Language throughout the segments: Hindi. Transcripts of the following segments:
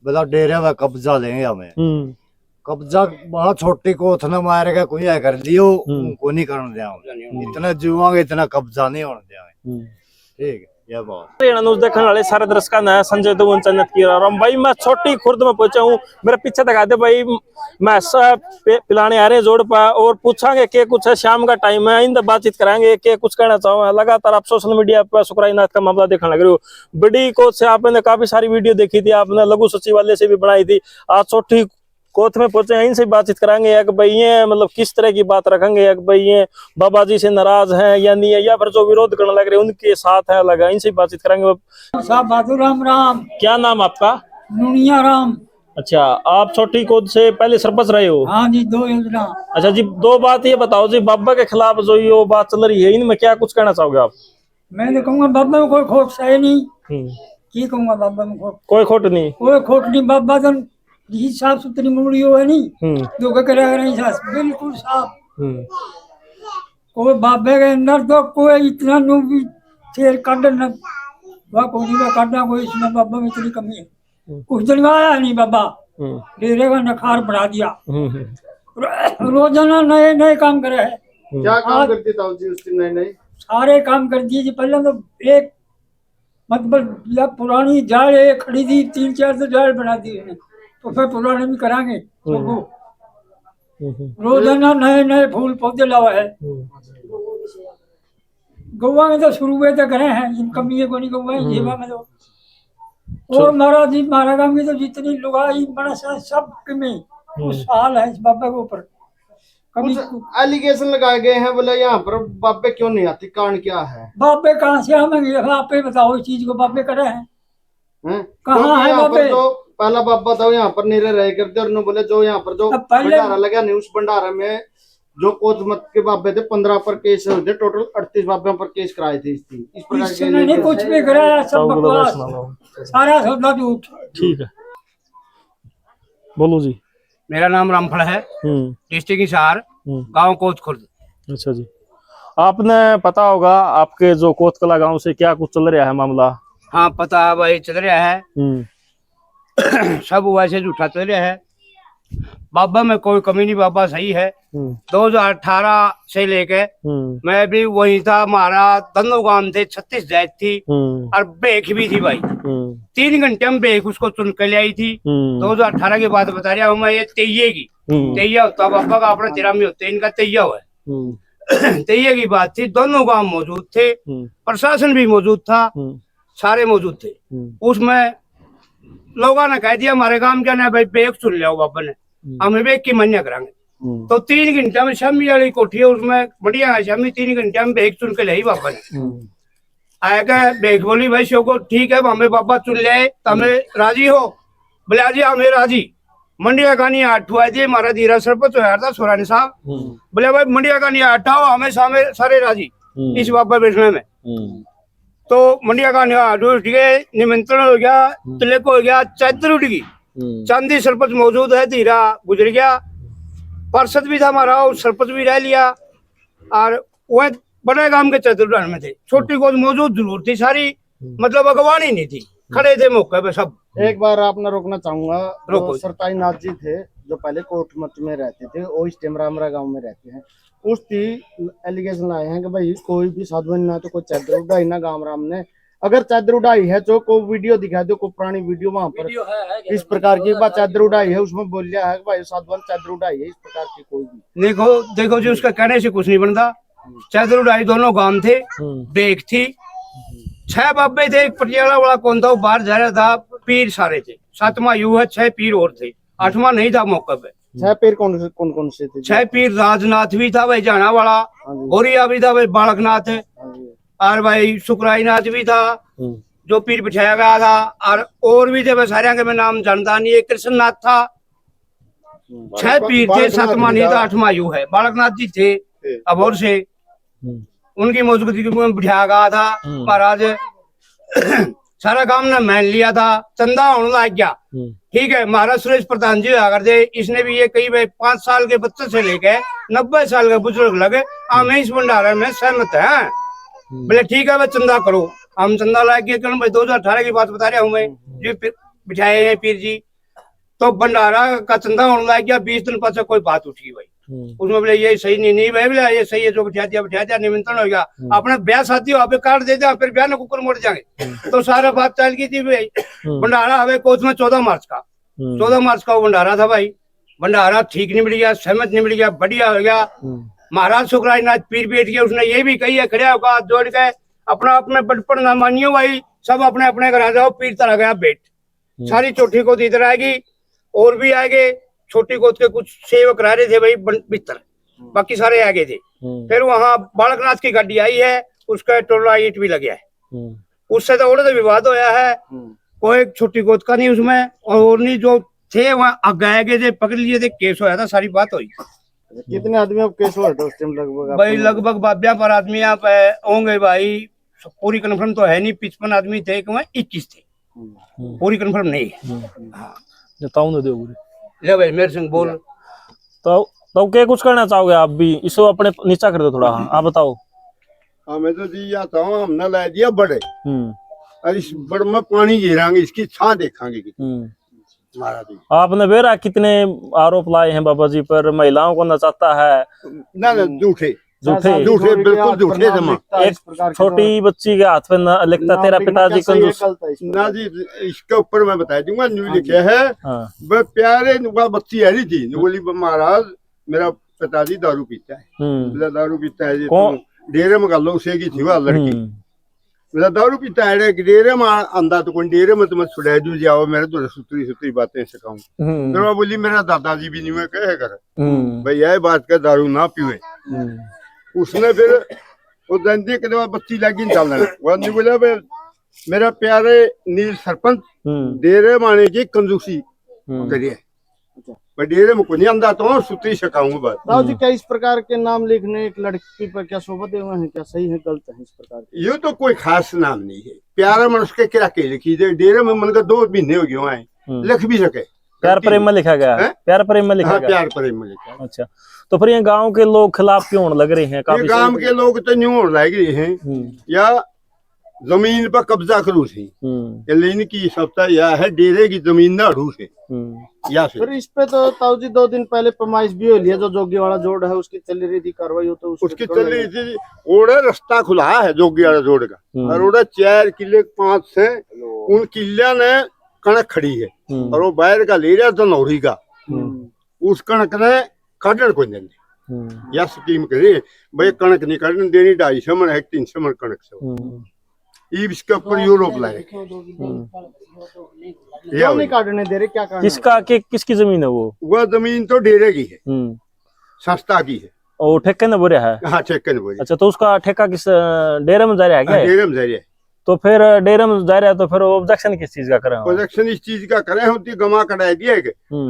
बोला डेरे में कब्जा लेंगे हमें। कब्जा बहुत छोटी कोथ न मारेगा कोई है कर दियो को नहीं करने दिया, इतना जुआंगे इतना कब्जा नहीं होने दिया। ठीक है ये बात। न्यूज़ देखने वाले सारे दर्शकों ने संजय दुबन चन्नत की रहा हूं भाई। मैं छोटी खुर्द में पहुंचा हूं, मेरे पीछे दिखा दे भाई। मैं सब पिलाने आ रहे जोड़ पा और पूछांगे के कुछ है, शाम का टाइम है, इन बातचीत कराएंगे के कुछ कहना चाहूँ। लगातार आप सोशल मीडिया पर सुकराईनाथ का मामला देखने लग रहे हो। बड़ी कोच से आपने काफी सारी वीडियो देखी थी, आपने लघु सचिवालय से भी बनाई थी। आज छोटी कोथ में पहुंचे हैं, इनसे बातचीत कराएंगे एक भाई ये मतलब किस तरह की बात रखेंगे, एक भाई ये बाबा जी से नाराज हैं या नहीं है, या फिर जो विरोध करने लग रहे हैं उनके साथ है लगा, इनसे बातचीत करेंगे। साहब बहादुर राम। क्या नाम आपका? नुनिया राम। अच्छा, आप छोटी कोद से पहले सरपंच रहे हो? हाँ जी, 2 योजना। अच्छा जी, 2 बात ये बताओ जी, बाबा के खिलाफ जो ये बात चल रही है, इनमें क्या कुछ कहना चाहोगे आप? मैं तो कहूँगा बाबा में कोई खोट सही नहीं। की कहूँगा बाबा में खोट? कोई खोट नहीं, कोई खोट नहीं। बाबा तो साफ सुथरी मुड़ी हो है नहीं, जो करेगा नहीं साफ, बिल्कुल साफ। कोई बाबे के अंदर तो कोई इतना नु भी शेर काट न वह कोई का काटना, कोई इसमें बाबा में इतनी कमी है। कुछ दिन आया नहीं बाबा, डेरे का नखार बढ़ा दिया। रोजाना नए नए काम करे है। क्या काम करती था जी उस दिन? नए सारे काम कर दिए जी। पहले तो एक मतलब या पुरानी जाड़ एक खड़ी थी, 3-4 तो जाड़ बना दी है, तो फिर पुराने भी कराएंगे। रोजाना नए नए फूल पौधे लावा है। गोवा में तो शुरू में तो करे हैं, इन कमी को नहीं गोवा जेवा में तो। और महाराज जी महाराज गांव की तो जितनी लुगाई बड़ा सब में उस हाल है इस बाबा के ऊपर। कभी एलिगेशन लगाए गए हैं, बोले यहाँ पर बाबे क्यों नहीं आती, कारण क्या है? बाबे कहाँ से आएंगे? आप ही बताओ इस चीज को, बाबे करे हैं कहाँ है बाबे? जो पहला बाबा था यहाँ पर नहीं रहे करते, और बोले जो यहाँ पर जो भंडारा लगा नहीं, उस भंडारा में जो कोच मत के बाबे थे 15 पर केस होते, टोटल 38 बाबे पर केस कराए थे। इस प्रकार के नहीं कुछ भी कराया, सब बकवास, सारा सौदा झूठ। ठीक है, बोलो जी। मेरा नाम रामफल है, डिस्ट्रिक्ट हिसार, गांव कोच खुर्द। अच्छा जी, आपने पता होगा आपके जो कोतकला गांव से क्या कुछ चल रहा है मामला? हाँ पता है भाई, चल रहा है। सब वैसे झूठा चल रहा है। बाबा में कोई कमी नहीं, बाबा सही है। 2018 से लेके मैं भी वही था। हमारा दोनों गांव थे, 36 जात थी और बेख भी थी भाई। 3 घंटे में बेख उसको चुन के ले आई थी। 2018 की बात बता रहा हूँ मैं। ये तेये की तेया होता बाबा का, अपना 13 में होते, इनका तेया हुआ है। तेये की बात थी, दोनों गांव मौजूद थे, प्रशासन भी मौजूद था, सारे मौजूद थे। उसमें लोगों ने कह दिया हमारे गांव क्या ना भाई बेख चुन लिया बाबा ने, हमें बेख की मान्य कराएंगे। तो 3 घंटे में शामी वाली कोठी है उसमें बढ़िया है, शामी 3 घंटे में बेख चुन के ले बाबा ने। आएगा बेख बोली भाई शो को, ठीक है हमें बाबा चुन ले तो हमें राजी हो? बोले जी हमें राजी। मंडिया का नहीं 8 हुआ जी, हमारा धीरा सरपंच होया था सोरानी साहब। बोले भाई मंडिया का नहीं 8 आओ, हमें सारे राजी इस बाबा बैठने में। तो मंडिया का निमंत्रण हो गया, तिलक हो गया, चादर उठ गई, चांदी सरपंच मौजूद है, धीरा गुजर गया, पार्षद भी था हमारा, सरपंच भी रह लिया, और वह बड़े गांव के चादर उड़ान में थे। छोटी गोद मौजूद जरूर थी सारी, मतलब अगवानी नहीं थी, खड़े थे मौके पे सब। एक बार आपने रोकना चाहूंगा, रोको। सरताई नाथ जी थे जो पहले कोटमत में रहते थे, वो इस टाइम रामरा गांव में रहते हैं। उसकी एलिगेशन आए हैं कि भाई कोई भी साधु ना तो कोई चादर उड़ाई ना गांव राम ने। अगर चादर उड़ाई है जो को वीडियो दिखा दो, को पुरानी वीडियो वहां पर इस प्रकार की बात चादर उड़ाई है, उसमें बोल लिया है कि भाई साधु चादर उड़ाई है, इस प्रकार की कोई भी। देखो जी, उसका कहने से कुछ नहीं बनता। चादर उड़ाई दोनों गांव थे, बेख थी, 6 बाबे थे। एक पटियाला वाला कौन था वो बाहर जा रहा था, पीर सारे थे, 7वां यू है, 6 पीर और थे, 8वां नहीं था मौके पे। 6 पीर कौन से थे? 6 पीर राजनाथ भी था भाई जाना वाला, बोरिया भी था भाई, बालकनाथ, और भाई सुकराईनाथ भी था जो पीर बिठाया गया था, और भी थे भाई, सारे के मैं नाम जानता नहीं है। कृष्णनाथ था, 6 पीर थे, 7वां नहीं था, 8वां यू है। बालकनाथ जी थे अबोर से, उनकी मौजूदगी में बिठाया गया था महाराज। सारा काम ने मान लिया था, चंदा होने लग गया। ठीक है, महाराज सुरेश प्रधान जी आकर दे, इसने भी ये कही भाई 5 साल के बच्चे से लेके 90 साल के बुजुर्ग लगे हमें इस भंडारे में सहमत है। बोले ठीक है भाई चंदा करो। हम चंदा ला के भाई 2018 की बात बता रहा हूँ मैं जी, बिठाए हैं पीर जी, तो भंडारा का चंदा होने लग गया। 20 दिन पीछे कोई बात उठी भाई, उसमें बोले ये सही नहीं भाई, बोले ये सही है, जो बिठा दिया निमंत्रण हो गया, अपने ब्याह शादी हो पे कार्ड दे दिया, फिर ब्याह ने कुकर मोड़ जाएंगे। तो सारा बात चल गई थी भाई। भंडारा हमें कोच में 14 मार्च का 14 मार्च का वो भंडारा था भाई। भंडारा ठीक नहीं मिल गया, सहमत नहीं मिल गया, बढ़िया हो गया। महाराज सुखराज नाथ पीर बैठ गया, उसने ये भी कही है, खड़े होकर हाथ जोड़ के अपना अपने बचपन ना मानियो भाई, सब अपने अपने घर आ जाओ, पीर तरह गया बैठ। सारी चौथी को इधर आएगी और भी आगे, छोटी गोद के कुछ सेवक रह रहे थे भाई भीतर, बाकी सारे आगे थे। फिर वहां बालकनाथ की गाड़ी आई है, उसका टोला ईट भी लग गया है। उससे तो और विवाद होया है, कोई छोटी गोद का नहीं उसमें, और नहीं जो थे वहां गए थे, पकड़ लिए थे, केस होया था, सारी बात हुई। कितने आदमी अब केस हुआ था उस टाइम लगभग? भाई लगभग बाब्या पर आदमी यहाँ पे होंगे भाई, पूरी कंफर्म तो है नहीं, 55 आदमी थे, 21 थे, पूरी कंफर्म नहीं है। ले भाई मेरे संग बोल। तो क्या कुछ करना चाहोगे आप भी? इसको अपने नीचा कर दो थोड़ा, आप बताओ। हमें तो जी जाता हूँ, हमने ला दिया बड़े, और इस बड़ में पानी गिराएंगे, इसकी छां देखेंगे महाराज। आपने बेरा कितने आरोप लाए हैं बाबा जी पर, महिलाओं को नचाता है? ना झूठे झूठे बिल्कुल झूठे जमा। एक छोटी बच्ची के हाथ में लिखता तेरा पिताजी कंजूस। ना जी इसके ऊपर मैं बता दूंगा, न्यू लिखे है वह प्यारे बच्ची है थी, बोली महाराज मेरा पिताजी दारू पीता है, दारू पीता है, डेरे में गल उसे की थी वह लड़की, मेरा दारू पीता है, डेरे में आंदा तो कौन डेरे में तुम्हें छुड़ा दू जाओ, मेरे तो सुतरी सुतरी बातें सिखाऊं। फिर मैं बोली मेरा दादाजी भी नहीं मैं कहे कर भाई यह बात का दारू ना पीवे। उसने फिर वो दंदे के बाद बच्ची लगी चलने, वो नहीं बोला मेरा प्यारे नील सरपंच डेरे माने की कंजूसी करिए, डेरे में को नहीं आंदा तो सुतरी सिखाऊंगा बात। ताऊ जी क्या इस प्रकार के नाम लिखने एक लड़की पर क्या शोभा देवा है, क्या सही है गलत है इस प्रकार के? ये तो कोई खास नाम नहीं है, प्यारा मनुष्य के क्या के लिखी दे, डेरे में मन का 2 महीने हो गए हैं, लिख भी सके। प्यार प्रेम में लिखा गया है, प्यार प्रेम में लिखा गया, प्यार प्रेम में लिखा। अच्छा, तो फिर ये गांव के लोग खिलाफ क्यों होने लग रहे हैं? ये गांव के लोग तो न्यू होने लग रहे हैं, या जमीन पर कब्जा करू से, लेने की सप्ताह यह है डेरे की जमीन ना अड़ू से, या फिर इस पे तो ताऊ जी 2 दिन पहले फरमाइश भी हो लिया, जो जोगी वाला जोड़ है उसकी चल रही थी कार्रवाई, हो तो उसकी चल रही थी। ओड़ा रास्ता खुला है जोगी वाला जोड़ का, और ओड़ा 4 किले 5 से उन किलिया ने कणक खड़ी है, और वो बाहर का ले रहा था नौरी का, उस कणक ने काटन को देने, या स्कीम करे भाई कणक नहीं काटने देनी, 250 मन है 300 मन कणक से, इसके ऊपर यूरोप लाए। क्यों नहीं काटने दे रहे, क्या कारण? किसका किसकी जमीन है वो? वह जमीन तो डेरे की है, संस्था की है, और ठेके ने बोरिया है। हाँ ठेके ने बोरिया। अच्छा, तो उसका ठेका किस डेरे में जा रहा है क्या? डेरे में जा रहा है। तो फिर डेरे में जा रहा है, तो फिर ऑब्जेक्शन किस चीज का करें? ऑब्जेक्शन इस चीज का करें होती गमा कटाई दिया है,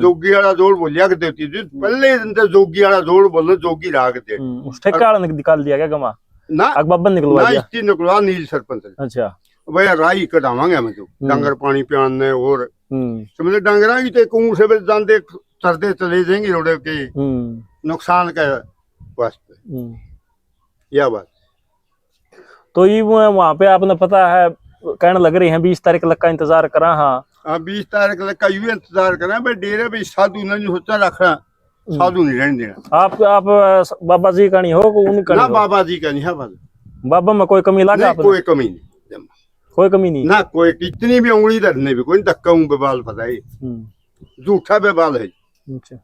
जोगी वाला जोड़ बोलिया कर देती थी पहले दिन तो, जोगी वाला जोड़ बोलो जोगी राग दे, उस ठेका वाला निकाल दिया क्या गमा? ना अकबब्बन निकलवा दिया, इसकी निकलवा नील सरपंच। अच्छा भाई राई कटावांगे हम तो डंगर पानी पियाने, और समझे डंगरा की तो कुएं से जानते तरते चले जाएंगे रोडे के नुकसान का वास्ते, यह बात। तो ये वहाँ पे आपने पता है कहने लग रही है 20 तारीख लग का इंतजार करा। हाँ 20 तारीख लग का यूं इंतजार करा, भाई डेरे पे साधु ने सोचा रखना, साधु नहीं रहने देना। आप बाबा जी का नहीं हो, उनका ना बाबा जी का नहीं है, बाबा में कोई कमी लगा? कोई कमी नहीं, कोई कमी नहीं ना, कोई कितनी भी उंगली धरने भी कोई धक्का बेबाल पता है, झूठा बेबाल है। अच्छा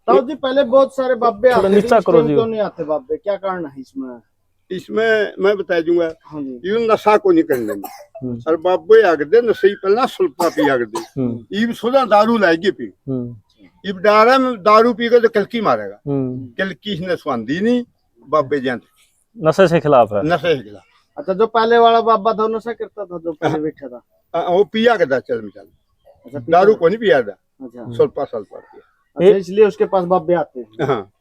ताऊ जी पहले बहुत सारे बाबे आते थे, नीचा करो जी, क्यों नहीं आते बाबे, क्या कारण है इसमें? इसमें मैं बता दूंगा, यूं नशा को नहीं करने और बाबे आगदे नशे पहला सुल्पा पी आगदे, इब सुधा दारू लाएगी पी, इब डारा में दारू पीकर तो कलकी मारेगा, कलकी इसने स्वांदी नहीं, बाबे जान नशे से खिलाफ है, नशे के खिलाफ। अच्छा, जो पहले वाला बाबा था नशा करता था, जो पहले बैठा था वो पिया करता चल मिसाल, अच्छा, दारू को नहीं पिया था, अच्छा सुल्पा पिया। अच्छा, इसलिए उसके पास बाबे आते हैं। हाँ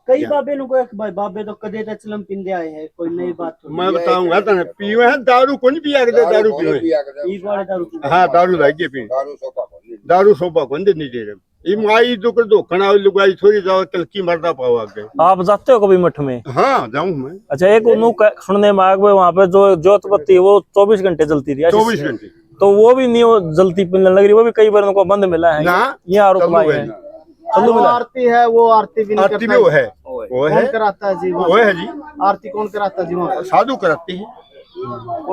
कई बाबे को बाबे तो कदे चलम पिंदे आए हैं, कोई नई बात मैं बताऊंगा तो पीवे है, दारू को नहीं पिया करते, दारू पीवे, हाँ दारू लाइए पी, दारू सोपा को नहीं दे रहे, माई दुकर धोखना लुगाई थोड़ी जाओ कलकी मरना पाओ आगे। आप जाते हो कभी मठ में? हाँ जाऊँ मैं। अच्छा, एक सुनने में आ गए वहाँ पे जो ज्योत बत्ती है वो 24 घंटे जलती थी? 24 घंटे। तो वो भी नहीं वो जलती पिलने लग रही, वो भी कई बार उनको बंद मिला है, ना ये आरोप चालू लाए है हैं। जी। चालू वो मिला आरती है, वो आरती भी नहीं आरती करता भी वो है, वो कौन है, कराता है जी वो है जी। आरती कौन कराता है जी वहाँ पर? साधु कराते हैं,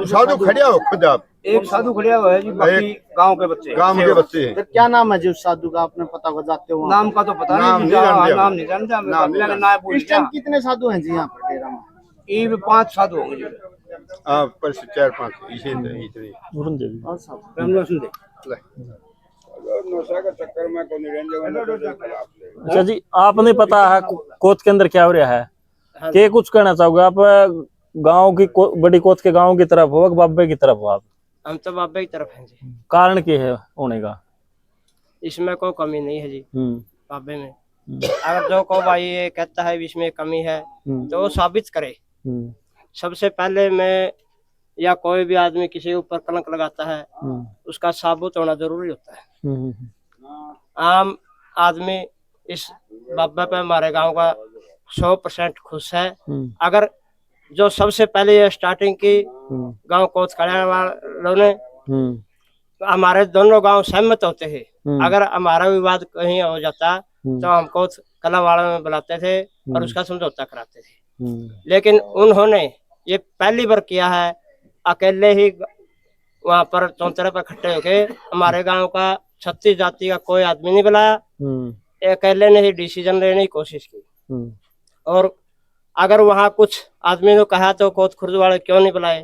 साधु खड़े हो खुद आप, एक साधु खड़िया हुआ है जी, बाकी गांव के बच्चे गांव के बच्चे हैं। फिर क्या नाम है जी उस साधु का, आपने पता हो जाते हो वहाँ नाम का तो पता नाम नहीं, नहीं जानते हम। नाम नहीं जानते, नाम नहीं जानते। ना पर? इस टाइम कितने साधु हैं जी यहाँ पर डेरा में? ये भी 5 साधु होंगे जी। आप पर से 4-5 इसे इतने उड़न देवी। और साधु ब्रह्म सुन दे। नशा का चक्कर में कोई नहीं। अच्छा जी, आपने पता है कोच के अंदर क्या हो रहा है, क्या कुछ कहना चाहोगे आप? गांव की बड़ी कोच के गांव की तरफ हो, बाबे की तरफ हो आप? हम तो बाबे की तरफ हैं जी। कारण क्या है होने का? इसमें कोई कमी नहीं है जी हम्म बाबे में। अगर जो को भाई ये कहता है भी इसमें कमी है तो वो साबित करे। हम्म सबसे पहले मैं या कोई भी आदमी किसी के ऊपर कलंक लगाता है उसका साबुत होना जरूरी होता है। आम आदमी इस बाबा पे हमारे गांव का 100% खुश है। अगर जो सबसे पहले ये स्टार्टिंग की गांव कोच कल्याण वालों ने, हमारे दोनों गांव सहमत होते हैं। अगर हमारा विवाद कहीं हो जाता तो हम कोच कला वालों में बुलाते थे और उसका समझौता कराते थे। लेकिन उन्होंने ये पहली बार किया है, अकेले ही वहां पर चौंतरे पर इकट्ठे होके हमारे गांव का 36 जाति का कोई आदमी नहीं बुलाया, अकेले ने ही डिसीजन लेने की कोशिश की। और अगर वहां कुछ आदमी ने कहा तो कोच खुर्द वाले क्यों नहीं बुलाए,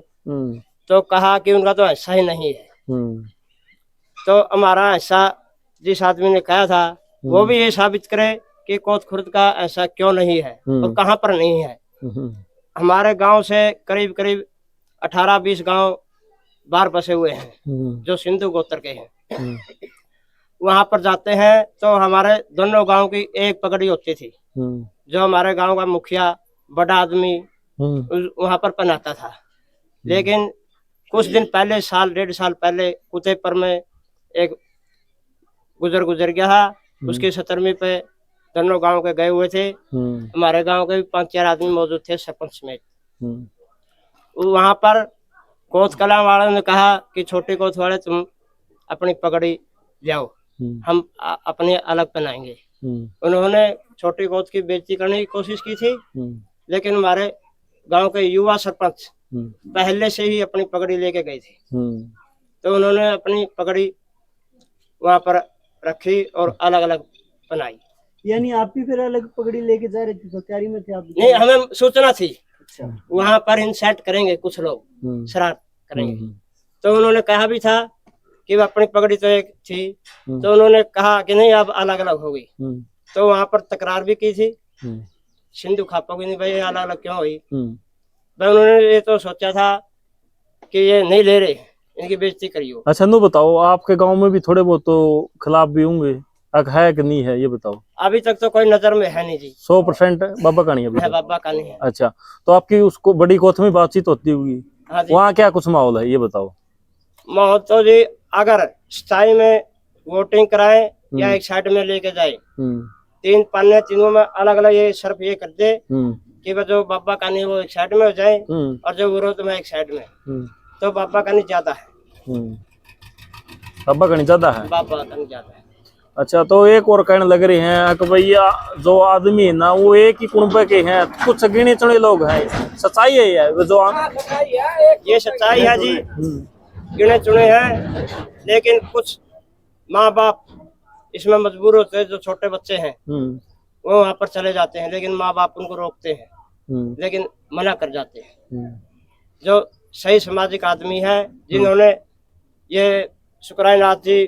तो कहा कि उनका तो ऐसा ही नहीं है। तो हमारा ऐसा जिस आदमी ने कहा था वो भी ये साबित करे कि कोच खुर्द का ऐसा क्यों नहीं है और कहाँ पर नहीं है। हमारे गांव से करीब करीब 18-20 गांव बाहर बसे हुए हैं जो सिंधु गोत्र के हैं। वहां पर जाते हैं तो हमारे दोनों गांव की एक पगड़ी होती थी जो हमारे गांव का मुखिया बड़ा आदमी वहां पर पहनाता था। लेकिन कुछ दिन पहले, 1.5 साल पहले कुतेपर में एक गुजर गया, उसकी 17वीं पे दोनों गांव के गए हुए थे। हमारे गांव के भी 5-4 आदमी मौजूद थे, सरपंच समेत। वहां पर कोच कला वालों ने कहा कि छोटी कोच वाले तुम अपनी पगड़ी जाओ, हम अपनी अलग पहनाएंगे। उन्होंने छोटी कोच की बेइज्जती करने की कोशिश की थी, लेकिन हमारे गांव के युवा सरपंच पहले से ही अपनी पगड़ी लेके गए थे। तो उन्होंने अपनी पगड़ी वहां पर रखी और अलग अलग बनाई। यानी आप भी फिर अलग पगड़ी लेके जा रहे थे, तो तैयारी में थे आप? नहीं, हमें सूचना थी वहां पर इंसेट करेंगे कुछ लोग, शरारत करेंगे। तो उन्होंने कहा भी था कि अपनी पगड़ी तो एक थी, तो उन्होंने कहा कि नहीं अब अलग अलग होगी। तो वहां पर तकरार भी की थी, सिंधु खापा की नहीं भाई अलग अलग क्यों हुई। भाई उन्होंने ये तो सोचा था कि ये नहीं ले रहे, इनकी बेइज्जती करियो। अच्छा नो बताओ, आपके गांव में भी थोड़े बहुत तो खिलाफ भी होंगे, है कि नहीं है ये बताओ? अभी तक तो कोई नजर में है नहीं जी। 100% बाबा का नहीं है, बाबा का नहीं है। अच्छा, तो आपकी उसको बड़ी कोच में बातचीत होती होगी, हाँ जी। वहाँ क्या कुछ माहौल है ये बताओ? माहौल तो जी अगर स्थाई में वोटिंग कराए या एक साइड में लेके जाए, 3 पन्ने तीनों में अलग अलग ये सिर्फ ये कर दे कि जो बाबा का नहीं वो एक साइड में हो जाए और जो विरोध में एक साइड में, तो बाबा का नहीं ज्यादा है। बाबा का नहीं ज्यादा है, बाबा का नहीं ज्यादा है। अच्छा, तो एक और कहने लग रहे हैं कि भैया जो आदमी है ना वो एक ही कुनबे के हैं, कुछ गिने चुने लोग हैं, सच्चाई है ये जो ये सच्चाई है जी, गिने चुने हैं। लेकिन कुछ माँ बाप इसमें मजबूर होते हैं, जो छोटे बच्चे हैं वो वहां पर चले जाते हैं, लेकिन माँ बाप उनको रोकते हैं, लेकिन मना कर जाते हैं। जो सही सामाजिक आदमी है जिन्होंने ये शुक्रानाथ जी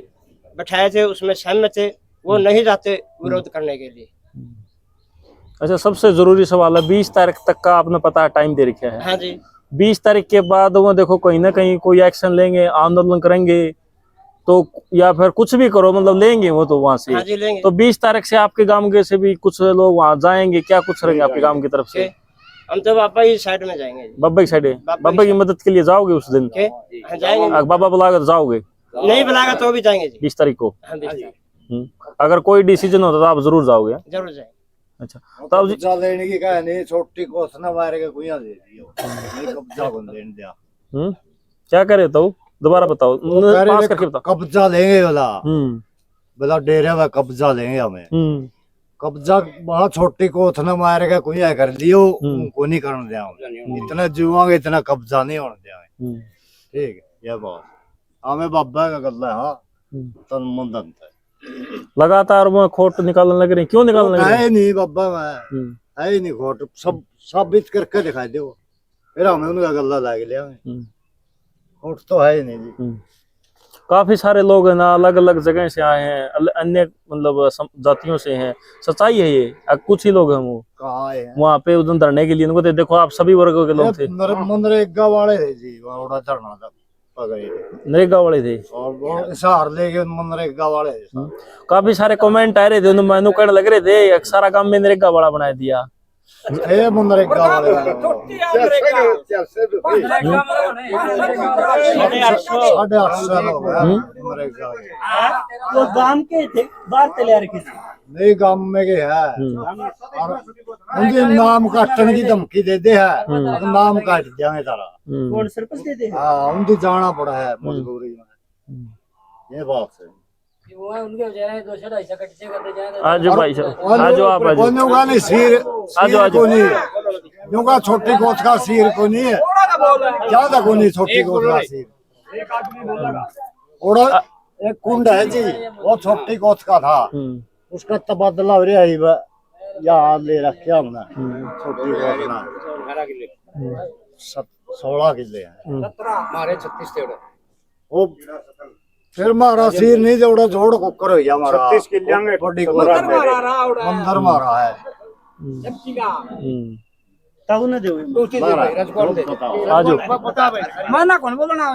बैठाए थे उसमें सहमत थे, वो नहीं जाते विरोध करने के लिए। अच्छा, सबसे जरूरी सवाल है, 20 तारीख तक का आपने पता टाइम दे रखा है। हाँ जी। 20 तारीख के बाद वो देखो कहीं ना कहीं कोई एक्शन लेंगे, आंदोलन करेंगे, तो या फिर कुछ भी करो मतलब लेंगे वो तो वहां से। हाँ जी, लेंगे। तो 20 तारीख से आपके गांव के से भी कुछ लोग वहां जाएंगे, क्या कुछ करेंगे आपके गांव की तरफ से? हम तो बाबा ही साइड में जाएंगे। बाबा की साइड? बाबा की मदद के लिए जाओगे उस दिन? जाएंगे। बाबा बुलाकर जाओगे? नहीं बुलाएगा तो भी जाएंगे जी। 20 तारीख को? हाँ, 20 तारीख। अगर कोई डिसीजन होता तो आप जरूर जाओगे? जरूर जाएंगे। अच्छा, तो अब कब्जा लेने की कहा नहीं, छोटी कोस ना मारेगा कोई दे दियो नहीं, कब्जा बन लेने दिया। क्या करे तो दोबारा बताओ, पास करके बताओ। कब्जा लेंगे बोला, बोला डेरे में कब्जा लेंगे हमें। कब्जा बहुत छोटी कोथ न मार के कोई है कर लियो, को नहीं करने दिया, इतना जुआंगे इतना कब्जा नहीं होने दिया। ठीक है, ये बात हमें बाबा का गल्ला है। हाँ, तन मन दंत है, लगातार वो खोट निकालने लग रही, क्यों निकालने लग रही? है नहीं बाबा, मैं है ही नहीं खोट, सब साबित करके दिखा दो, फिर हमें उनका गल्ला लाग लिया। खोट तो है ही नहीं जी। काफी सारे लोग है ना, अलग अलग जगह से आए हैं, अन्य मतलब जातियों से हैं, सच्चाई है ये? कुछ ही लोग हैं वो कहाँ है वहाँ पे उधर धरने के लिए, उनको देखो आप सभी वर्गों के लोग थे। मनरेगा वाले थे जी, वहाँ धरना था, नरेगा वाले थे, और वो इशार लेके मनरेगा वाले थे। काफी सारे कमेंट आ रहे थे, मैनू कहने लग रहे थे सारा काम में नरेगा वाला बना दिया। ये मनरेगा वाले साढ़े 8 हो गया मनरेगा। वो गांव के थे, बाहर चले रखे थे, नहीं गांव में के है, और उनके नाम काटने की धमकी दे दे है, तो नाम काट दिया तारा। कौन सरपंच दे दे? हाँ, उनकी जाना पड़ा है मजबूरी में, ये बात है। आज भाई साहब, आज आप आज नहीं सिर को नहीं है, नुका छोटी कोथ का सिर को नहीं है, ज्यादा को नहीं, छोटी कोथ का सिर। और एक कुंड है जी, वो छोटी कोथ का था, उसका तबादला हो रहा है, यहाँ ले रखे हमने, छोटी कोथ ना 16 किले है, हमारे 36 थे। वो फिर मारा सिर नहीं जोड़ा, जोड़ कुकर हो गया हमारा 36 किले में बड़ी अंदर मारा है। ताऊ ने दे आजो माना कौन बोलना?